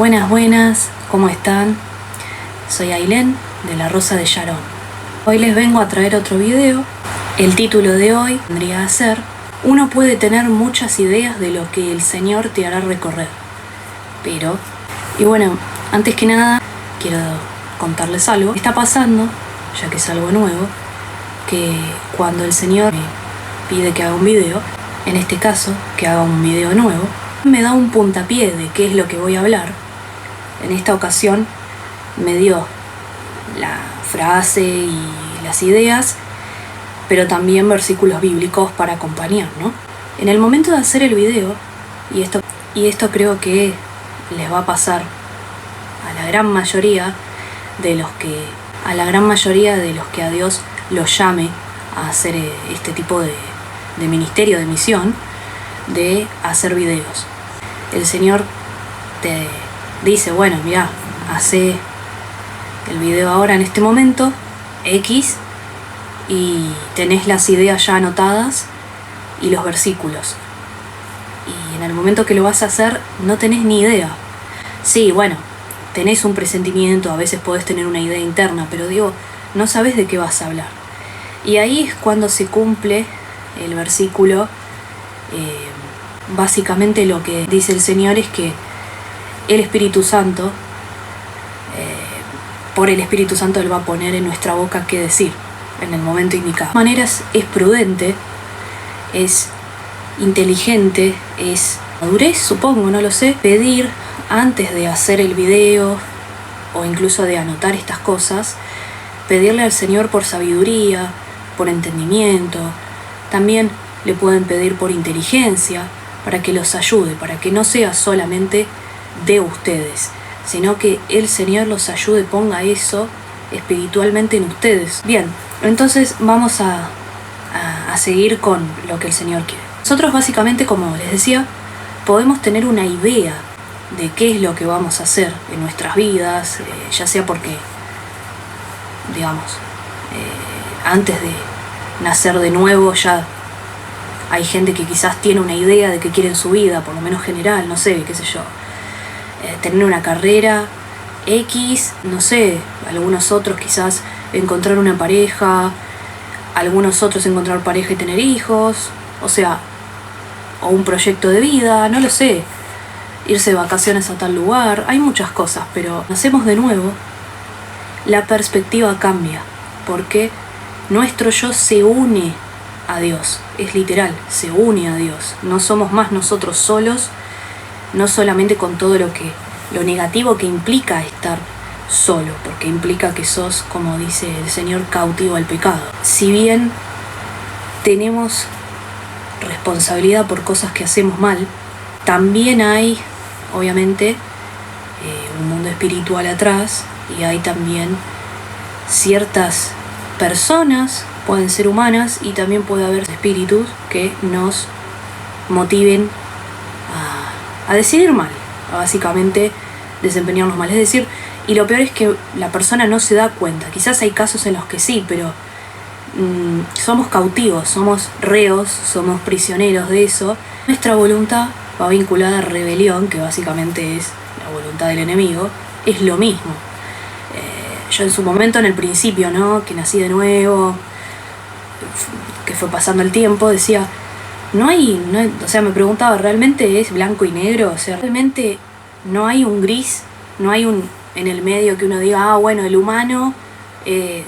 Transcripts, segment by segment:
Buenas, buenas, ¿cómo están? Soy Ailén de La Rosa de Sharon. Hoy les vengo a traer otro video. El título de hoy vendría a ser: uno puede tener muchas ideas de lo que el Señor te hará recorrer, pero... Y bueno, antes que nada, quiero contarles algo que está pasando, ya que es algo nuevo, que cuando el Señor me pide que haga un video, en este caso, que haga un video nuevo, me da un puntapié de qué es lo que voy a hablar. En esta ocasión me dio la frase y las ideas, pero también versículos bíblicos para acompañar, ¿no? En el momento de hacer el video, y esto creo que les va a pasar a la gran mayoría de los que a Dios los llame a hacer este tipo de ministerio, de misión, de hacer videos. El Señor te dice, bueno, mira, hace el video ahora en este momento, X, y tenés las ideas ya anotadas y los versículos. Y en el momento que lo vas a hacer, no tenés ni idea. Sí, bueno, tenés un presentimiento, a veces podés tener una idea interna, pero digo, no sabés de qué vas a hablar. Y ahí es cuando se cumple el versículo. Básicamente lo que dice el Señor es que el Espíritu Santo, por el Espíritu Santo Él va a poner en nuestra boca qué decir en el momento indicado. De todas maneras, es prudente, es inteligente, es madurez, supongo, no lo sé, pedir antes de hacer el video o incluso de anotar estas cosas, pedirle al Señor por sabiduría, por entendimiento. También le pueden pedir por inteligencia, para que los ayude, para que no sea solamente de ustedes, sino que el Señor los ayude, ponga eso espiritualmente en ustedes. Bien, entonces vamos a seguir con lo que el Señor quiere. Nosotros básicamente, como les decía, podemos tener una idea de qué es lo que vamos a hacer en nuestras vidas, ya sea porque, digamos, antes de nacer de nuevo ya hay gente que quizás tiene una idea de qué quiere en su vida, por lo menos general, no sé, qué sé yo. Tener una carrera X, no sé, algunos otros quizás encontrar una pareja, algunos otros encontrar pareja y tener hijos, o sea, o un proyecto de vida, no lo sé, irse de vacaciones a tal lugar, hay muchas cosas, pero nacemos de nuevo, la perspectiva cambia, porque nuestro yo se une a Dios, es literal, se une a Dios, no somos más nosotros solos, no solamente con todo lo negativo que implica estar solo, porque implica que sos, como dice el Señor, cautivo al pecado. Si bien tenemos responsabilidad por cosas que hacemos mal, también hay, obviamente, un mundo espiritual atrás, y hay también ciertas personas, pueden ser humanas, y también puede haber espíritus que nos motiven a decidir mal, a básicamente desempeñarnos mal. Es decir, y lo peor es que la persona no se da cuenta. Quizás hay casos en los que sí, pero somos cautivos, somos reos, somos prisioneros de eso. Nuestra voluntad va vinculada a rebelión, que básicamente es la voluntad del enemigo, es lo mismo. Yo en su momento, en el principio, ¿no?, que nací de nuevo, que fue pasando el tiempo, decía, o sea, me preguntaba, ¿realmente es blanco y negro? O sea, realmente no hay un gris, no hay un en el medio que uno diga, bueno, el humano,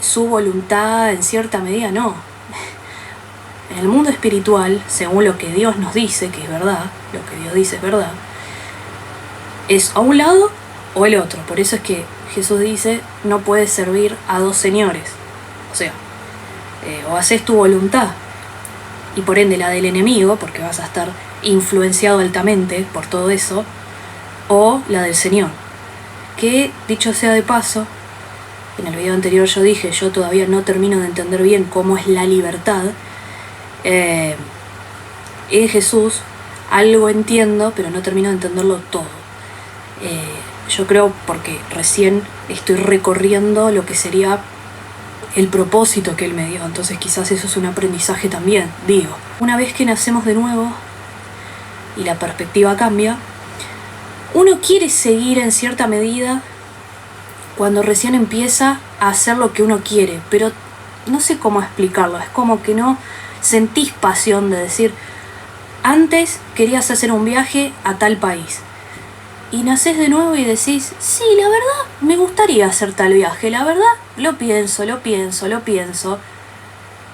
su voluntad en cierta medida, no. En el mundo espiritual, según lo que Dios nos dice, que es verdad, lo que Dios dice es verdad, es a un lado o el otro. Por eso es que Jesús dice, no puedes servir a dos señores. O sea, o haces tu voluntad y por ende la del enemigo, porque vas a estar influenciado altamente por todo eso, o la del Señor. Que, dicho sea de paso, en el video anterior yo dije, yo todavía no termino de entender bien cómo es la libertad. En Jesús algo entiendo, pero no termino de entenderlo todo. Yo creo porque recién estoy recorriendo lo que sería el propósito que Él me dio, entonces quizás eso es un aprendizaje también, digo. Una vez que nacemos de nuevo y la perspectiva cambia, Uno quiere seguir en cierta medida cuando recién empieza a hacer lo que uno quiere, pero no sé cómo explicarlo. Es como que no sentís pasión de decir, antes querías hacer un viaje a tal país. Y nacés de nuevo y decís, sí, la verdad, me gustaría hacer tal viaje. La verdad, lo pienso.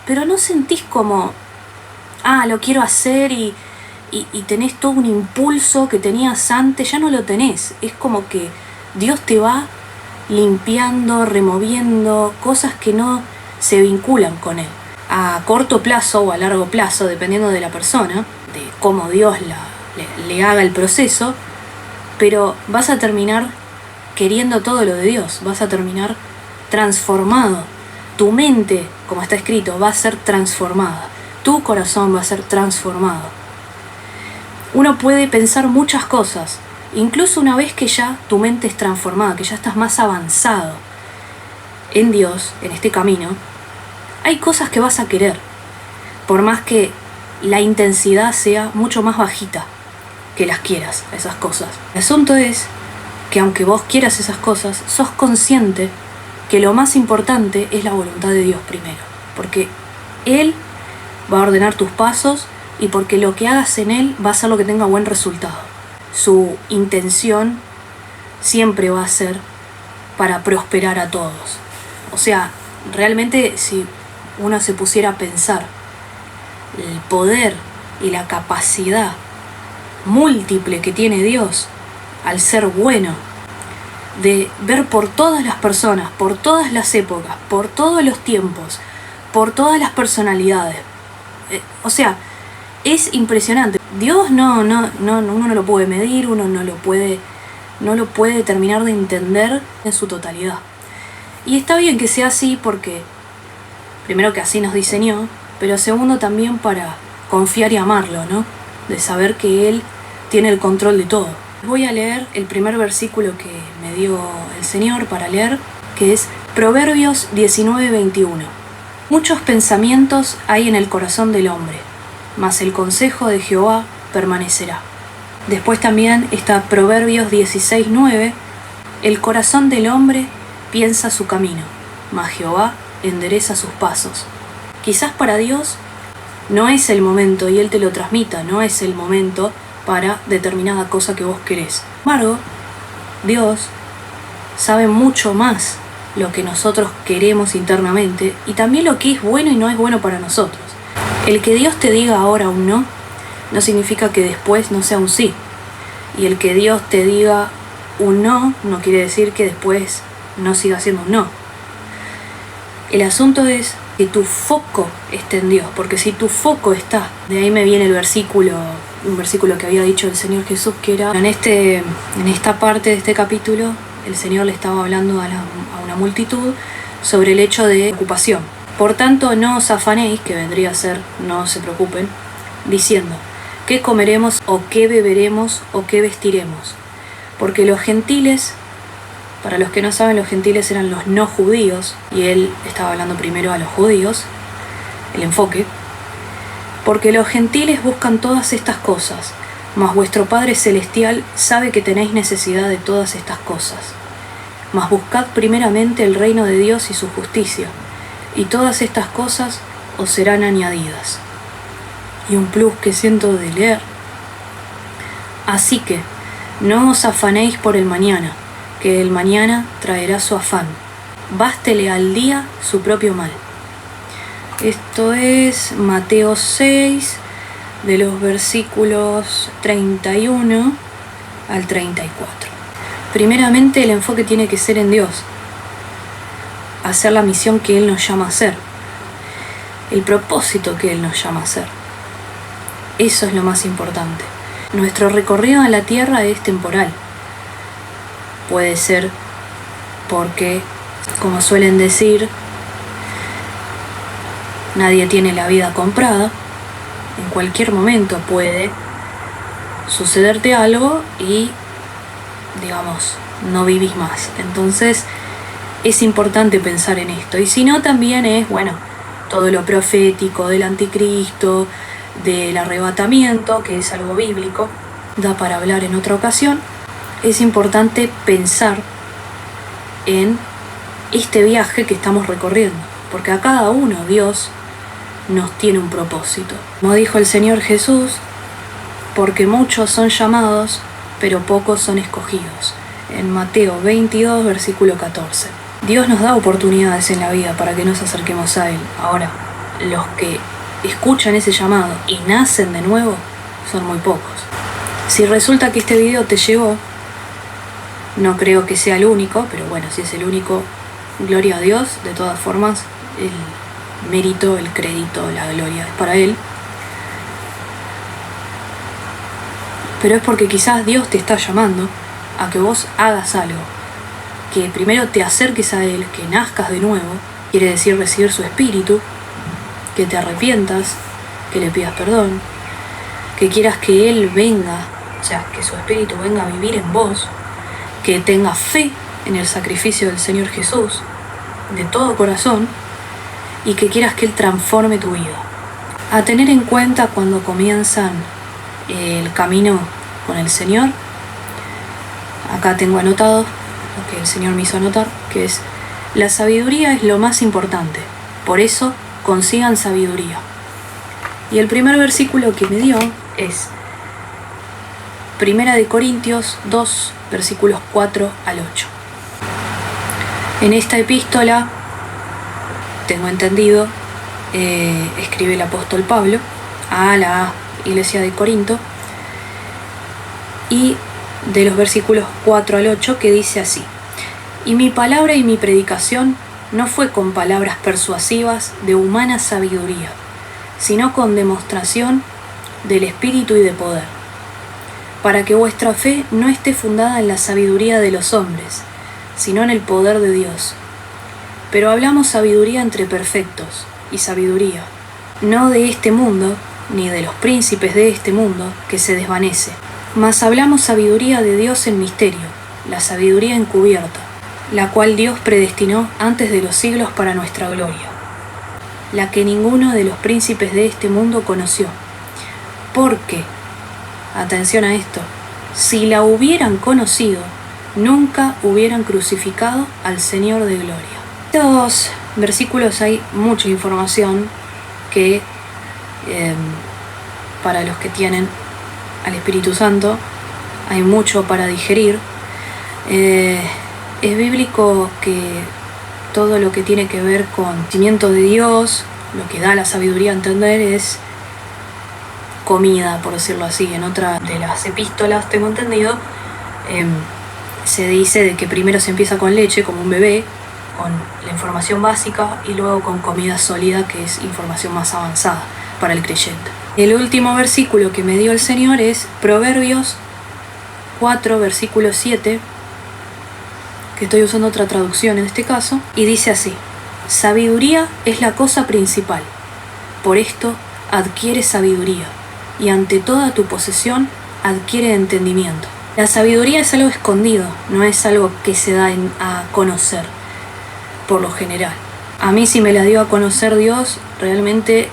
Pero no sentís como, lo quiero hacer y tenés todo un impulso que tenías antes, ya no lo tenés. Es como que Dios te va limpiando, removiendo cosas que no se vinculan con Él. A corto plazo o a largo plazo, dependiendo de la persona, de cómo Dios le haga el proceso, pero vas a terminar queriendo todo lo de Dios, vas a terminar transformado. Tu mente, como está escrito, va a ser transformada. Tu corazón va a ser transformado. Uno puede pensar muchas cosas, incluso una vez que ya tu mente es transformada, que ya estás más avanzado en Dios, en este camino, hay cosas que vas a querer, por más que la intensidad sea mucho más bajita que las quieras, esas cosas. El asunto es que aunque vos quieras esas cosas, sos consciente que lo más importante es la voluntad de Dios primero, porque Él va a ordenar tus pasos y porque lo que hagas en Él va a ser lo que tenga buen resultado. Su intención siempre va a ser para prosperar a todos. O sea, realmente si uno se pusiera a pensar el poder y la capacidad múltiple que tiene Dios al ser bueno, de ver por todas las personas, por todas las épocas, por todos los tiempos, por todas las personalidades. O sea, es impresionante. Dios uno no lo puede medir, uno no lo puede terminar de entender en su totalidad. Y está bien que sea así porque, primero que así nos diseñó, pero segundo también para confiar y amarlo, ¿no? De saber que Él tiene el control de todo. Voy a leer el primer versículo que me dio el Señor para leer, que es Proverbios 19:21. Muchos pensamientos hay en el corazón del hombre, mas el consejo de Jehová permanecerá. Después también está Proverbios 16:9. El corazón del hombre piensa su camino, mas Jehová endereza sus pasos. Quizás para Dios no es el momento y Él te lo transmita, no es el momento para determinada cosa que vos querés. Sin embargo, Dios sabe mucho más lo que nosotros queremos internamente y también lo que es bueno y no es bueno para nosotros. El que Dios te diga ahora un no, no significa que después no sea un sí. Y el que Dios te diga un no, no quiere decir que después no siga siendo un no. El asunto es que tu foco esté en Dios, porque si tu foco está, de ahí me viene un versículo que había dicho el Señor Jesús, que era en esta parte de este capítulo, el Señor le estaba hablando a una multitud sobre el hecho de ocupación. Por tanto, no os afanéis, que vendría a ser, no se preocupen, diciendo, ¿qué comeremos o qué beberemos o qué vestiremos? Porque los gentiles, para los que no saben, los gentiles eran los no judíos, y él estaba hablando primero a los judíos, el enfoque, porque los gentiles buscan todas estas cosas, mas vuestro Padre Celestial sabe que tenéis necesidad de todas estas cosas. Mas buscad primeramente el reino de Dios y su justicia, y todas estas cosas os serán añadidas. Y un plus que siento de leer. Así que, no os afanéis por el mañana, que el mañana traerá su afán. Bástele al día su propio mal. Esto es Mateo 6, de los versículos 31 al 34. Primeramente, el enfoque tiene que ser en Dios. Hacer la misión que Él nos llama a hacer. El propósito que Él nos llama a hacer. Eso es lo más importante. Nuestro recorrido en la tierra es temporal. Puede ser porque, como suelen decir, nadie tiene la vida comprada. En cualquier momento puede sucederte algo y, digamos, no vivís más. Entonces, es importante pensar en esto. Y si no, también es, todo lo profético del anticristo, del arrebatamiento, que es algo bíblico, da para hablar en otra ocasión. es importante pensar en este viaje que estamos recorriendo, porque a cada uno Dios nos tiene un propósito. Como dijo el Señor Jesús, porque muchos son llamados, pero pocos son escogidos. En Mateo 22, versículo 14. Dios nos da oportunidades en la vida para que nos acerquemos a Él. Ahora, los que escuchan ese llamado y nacen de nuevo son muy pocos. Si resulta que este video te llegó, no creo que sea el único, pero bueno, si es el único, gloria a Dios. De todas formas, el mérito, el crédito, la gloria es para Él. Pero es porque quizás Dios te está llamando a que vos hagas algo, que primero te acerques a Él, que nazcas de nuevo, quiere decir recibir su espíritu, que te arrepientas, que le pidas perdón, que quieras que Él venga, o sea, que su espíritu venga a vivir en vos, que tengas fe en el sacrificio del Señor Jesús, de todo corazón, y que quieras que Él transforme tu vida. A tener en cuenta cuando comienzan el camino con el Señor. Acá tengo anotado lo que el Señor me hizo anotar, que es: la sabiduría es lo más importante, por eso consigan sabiduría. Y el primer versículo que me dio es 1 Corintios 2, versículos 4 al 8. En esta epístola, tengo entendido, escribe el apóstol Pablo a la iglesia de Corinto, y de los versículos 4 al 8, que dice así: y mi palabra y mi predicación no fue con palabras persuasivas de humana sabiduría, sino con demostración del Espíritu y de poder, para que vuestra fe no esté fundada en la sabiduría de los hombres, sino en el poder de Dios. Pero hablamos sabiduría entre perfectos, y sabiduría, no de este mundo, ni de los príncipes de este mundo, que se desvanece. Mas hablamos sabiduría de Dios en misterio, la sabiduría encubierta, la cual Dios predestinó antes de los siglos para nuestra gloria, la que ninguno de los príncipes de este mundo conoció. Porque, atención a esto, si la hubieran conocido, nunca hubieran crucificado al Señor de gloria. En estos versículos hay mucha información que, para los que tienen al Espíritu Santo, hay mucho para digerir. Es bíblico que todo lo que tiene que ver con conocimiento de Dios, lo que da la sabiduría a entender, es comida, por decirlo así. En otra de las epístolas, tengo entendido, se dice de que primero se empieza con leche, como un bebé, con la información básica, y luego con comida sólida, que es información más avanzada para el creyente. El último versículo que me dio el Señor es Proverbios 4, versículo 7, que estoy usando otra traducción en este caso, y dice así: sabiduría es la cosa principal, por esto adquiere sabiduría, y ante toda tu posesión adquiere entendimiento. La sabiduría es algo escondido, no es algo que se da a conocer por lo general. A mí, si me la dio a conocer Dios, realmente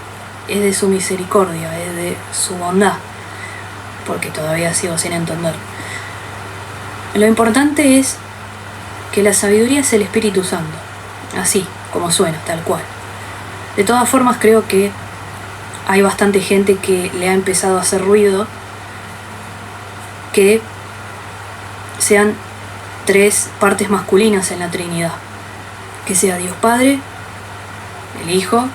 es de su misericordia, es de su bondad, porque todavía sigo sin entender. Lo importante es que la sabiduría es el Espíritu Santo, así como suena, tal cual. De todas formas, creo que hay bastante gente que le ha empezado a hacer ruido que sean 3 partes masculinas en la Trinidad, que sea Dios Padre, el Hijo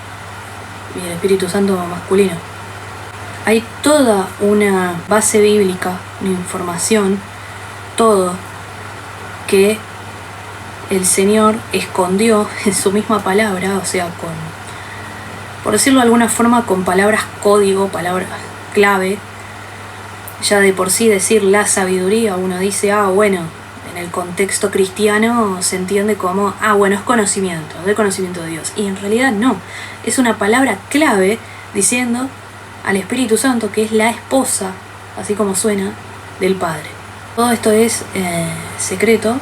y el Espíritu Santo masculino. Hay toda una base bíblica, una información, todo que el Señor escondió en su misma palabra, o sea, por decirlo de alguna forma, con palabras código, palabras clave. Ya de por sí decir la sabiduría, uno dice, bueno, en el contexto cristiano se entiende como, bueno, es conocimiento, del conocimiento de Dios. Y en realidad no, es una palabra clave diciendo al Espíritu Santo que es la esposa, así como suena, del Padre. Todo esto es secreto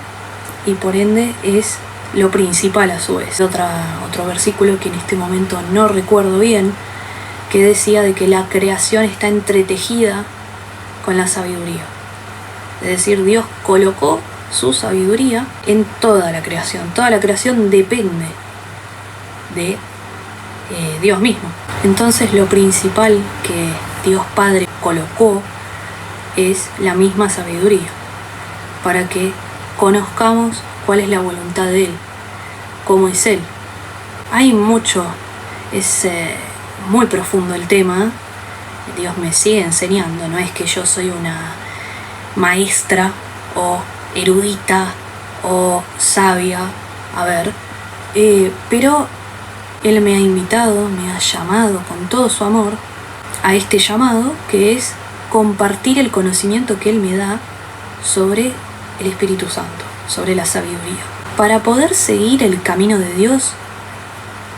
y por ende es lo principal a su vez. Otro versículo que en este momento no recuerdo bien, que decía de que la creación está entretejida con la sabiduría. Es decir, Dios colocó su sabiduría en toda la creación. Toda la creación depende de Dios mismo. Entonces lo principal que Dios Padre colocó es la misma sabiduría, para que conozcamos cuál es la voluntad de Él, cómo es Él. Hay mucho, es muy profundo el tema. Dios me sigue enseñando, no es que yo soy una maestra o erudita o sabia, pero Él me ha invitado, me ha llamado con todo su amor a este llamado, que es compartir el conocimiento que Él me da sobre el Espíritu Santo, sobre la sabiduría. Para poder seguir el camino de Dios,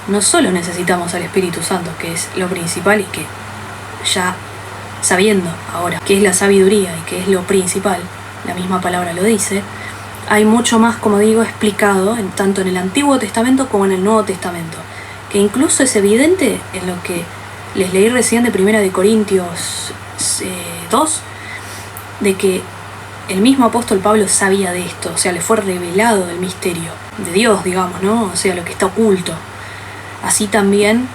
no solo necesitamos al Espíritu Santo, que es lo principal, y que ya sabiendo ahora qué es la sabiduría y qué es lo principal, la misma palabra lo dice, hay mucho más, como digo, explicado tanto en el Antiguo Testamento como en el Nuevo Testamento, que incluso es evidente en lo que les leí recién de 1 Corintios 2, de que el mismo apóstol Pablo sabía de esto, o sea, le fue revelado el misterio de Dios, digamos, ¿no? O sea, lo que está oculto. Así también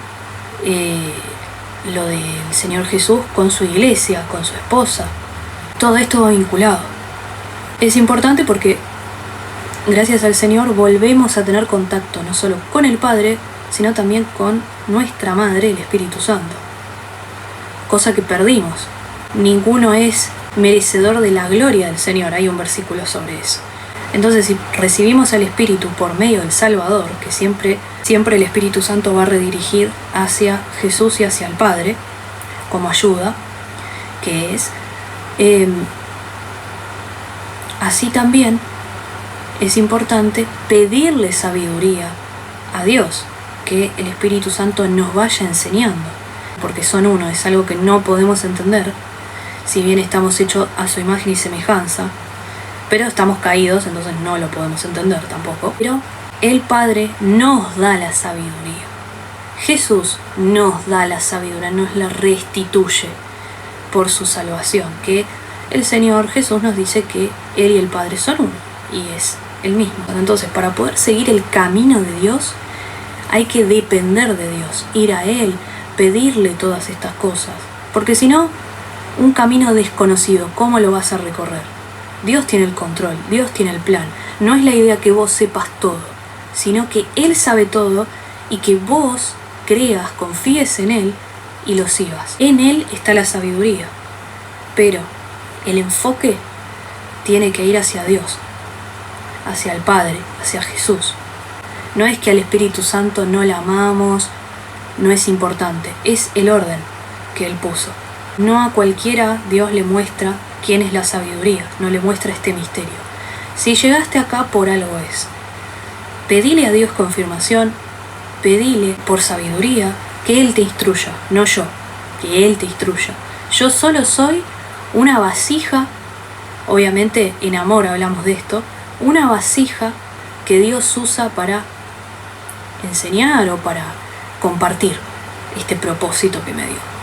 lo del Señor Jesús con su iglesia, con su esposa. Todo esto va vinculado. Es importante porque gracias al Señor volvemos a tener contacto no solo con el Padre, sino también con nuestra Madre, el Espíritu Santo. Cosa que perdimos. Ninguno es merecedor de la gloria del Señor. Hay un versículo sobre eso. Entonces, si recibimos al Espíritu por medio del Salvador, que siempre el Espíritu Santo va a redirigir hacia Jesús y hacia el Padre, como ayuda, que es, así también es importante pedirle sabiduría a Dios, que el Espíritu Santo nos vaya enseñando, porque son uno, es algo que no podemos entender, si bien estamos hechos a su imagen y semejanza, pero estamos caídos, entonces no lo podemos entender tampoco. Pero el Padre nos da la sabiduría. Jesús nos da la sabiduría, nos la restituye por su salvación, que el Señor Jesús nos dice que Él y el Padre son uno, y es el mismo. Entonces, para poder seguir el camino de Dios, hay que depender de Dios, ir a Él, pedirle todas estas cosas, porque si no, un camino desconocido, ¿cómo lo vas a recorrer? Dios tiene el control, Dios tiene el plan. No es la idea que vos sepas todo, sino que Él sabe todo y que vos creas, confíes en Él y lo sigas. En Él está la sabiduría, pero el enfoque tiene que ir hacia Dios, hacia el Padre, hacia Jesús. No es que al Espíritu Santo no la amamos, no es importante, es el orden que Él puso. No a cualquiera Dios le muestra quién es la sabiduría, no le muestra este misterio. Si llegaste acá, por algo es. Pedile a Dios confirmación, pedile por sabiduría, que Él te instruya, no yo, que Él te instruya. Yo solo soy una vasija, obviamente en amor hablamos de esto, una vasija que Dios usa para enseñar o para compartir este propósito que me dio.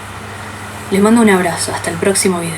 Les mando un abrazo, hasta el próximo video.